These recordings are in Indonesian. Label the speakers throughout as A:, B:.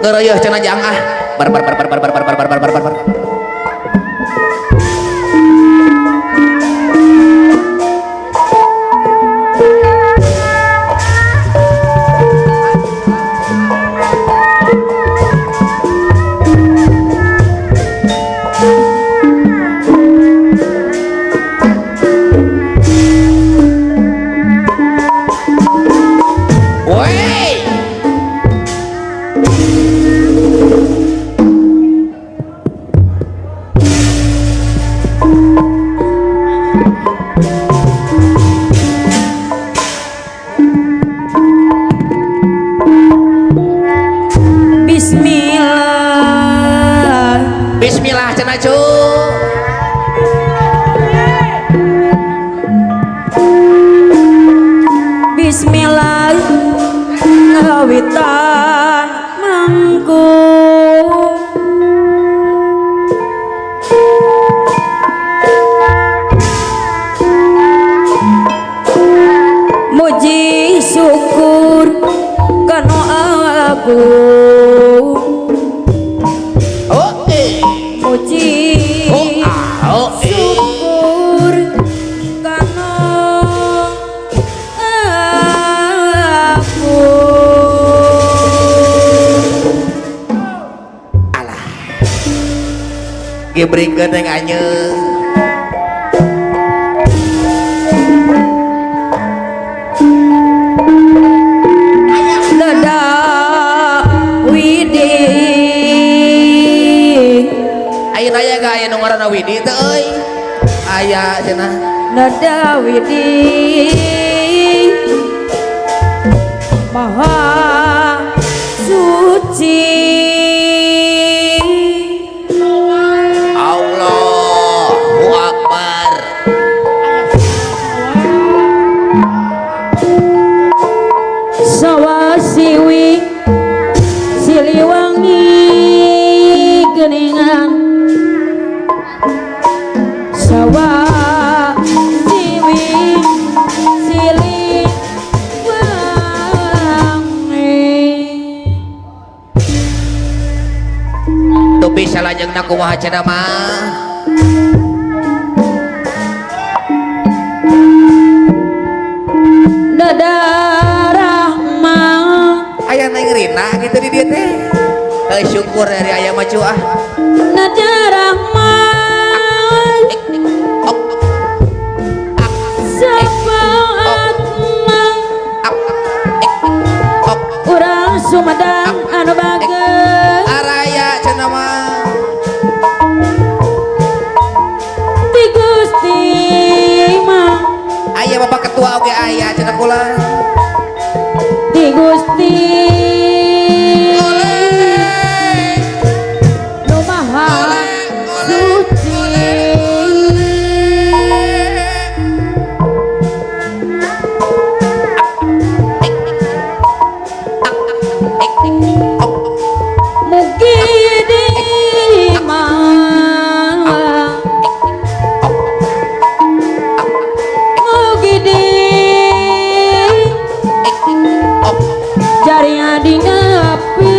A: ngeureuh cenah jang ah bar bar bar bar bar bar bar bar bar bar bar bar. Bismillah cenah cu
B: Bismillah ngawitan mangku muji syukur kana aku muji syukur kana aku
A: alah gebrikeun yang anjeun
B: Dada Widi
A: ayeuna aya ga aya nu ngaranna Widi teu euy aya cenah
B: Dada Widi Maha suci
A: Allahu Akbar
B: Sawasiwi Siliwangi Geningan Sawasiwi Siliwangi
A: tupi salajengna kumaha cenah mah
B: Dada Rahman
A: aya neng Rina gitu di dieu teh syukur dari aya mah cu ah
B: Dada Rahman Sapaat urang Sumedang anu bageus
A: araya cenah mah
B: Ti Gusti mah
A: aya bapak ketua oge aya cenah kula
B: Ti Gusti nu maha suci mugi di mah mugi di jari adi ngapi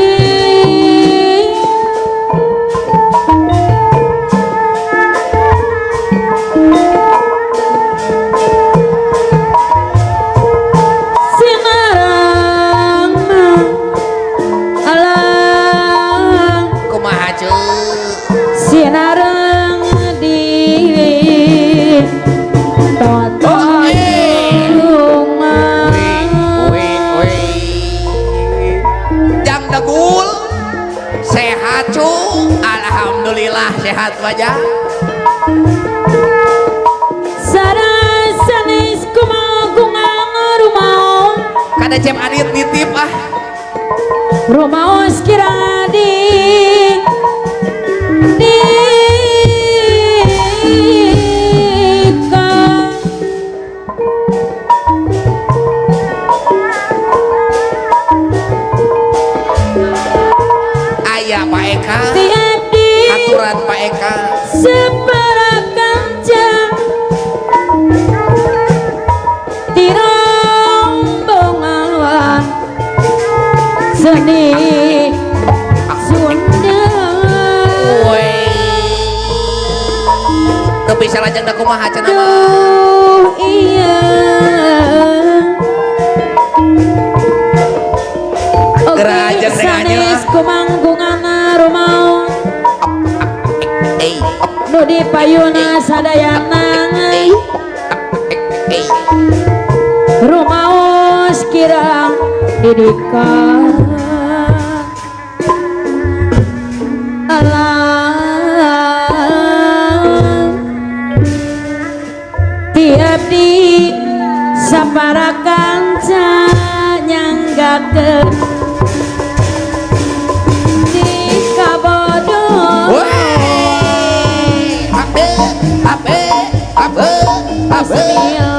B: sinarang alang
A: kumaha cu
B: sinarang di tonton rumah
A: jang degul sehat cu alhamdulillah sehat wajah
B: sarasanis kumagungang rumah
A: kada cem adit nitip ah
B: rumah kira di
A: aya Pak Eka
B: tiadi
A: aturan Pak Eka
B: separakan jam di rombongan seni
A: bisa lajang da kumaha cenah mah.
B: Duh iya.
A: Gerajeng
B: Oke,
A: dengannya.
B: sanes kumangkungana rumau
A: Ei,
B: nu di payuna sadayana
A: ei.
B: rumaos kirang didika alam tiap di sapara kanca nyanggakeun di kabodoh
A: Ape, ape, ape, ape,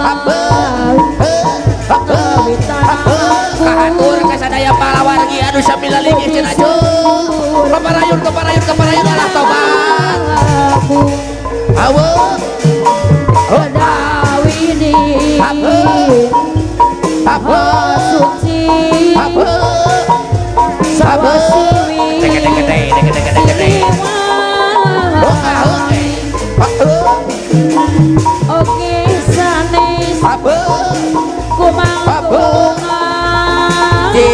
A: ape, ape, kahatur kasadaya palawargi anu samila linggih cenah Jung. Keparayun alah tobat. Awe.
B: Dawidi
A: Ape. Ape.
B: suci
A: Ape.
B: sawasiwi
A: Degede.
B: oke sanes
A: Ape.
B: kumangkungan
A: Ji.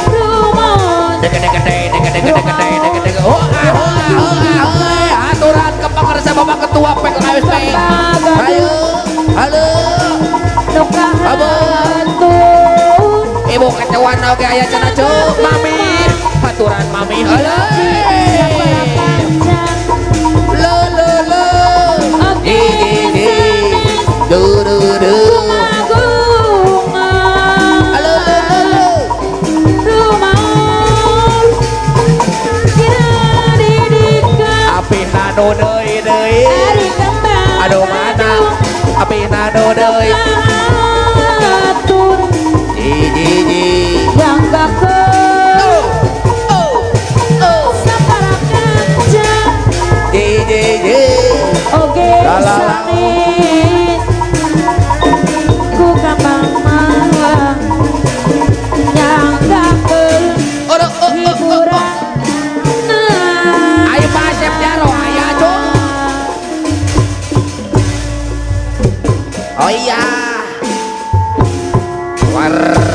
B: rumon
A: Degede. Aturan ke pangarsa Bapak Ketua PKSP. Ayo. Halo.
B: nukahatun
A: Ibu ketuaan oge aya cenah Cuk. Mami. Aturan mami. Halo.
B: sapara kanca
A: Lo.
B: oke sanes
A: Du.
B: kumagungan
A: Halo.
B: rumah kira didikan
A: Api nano deui.
B: hari kembang
A: Aduh mana? Api nano deui.
B: atur
A: Ji.
B: yang gakeun
A: Oh.
B: sapara kanca
A: Ji.
B: oge
A: Lalalang.
B: sanes ku kambang mawang yang gakeun hiburan
A: Ayo Pak Asep Jaro, aya Cuk. Oh iya. War.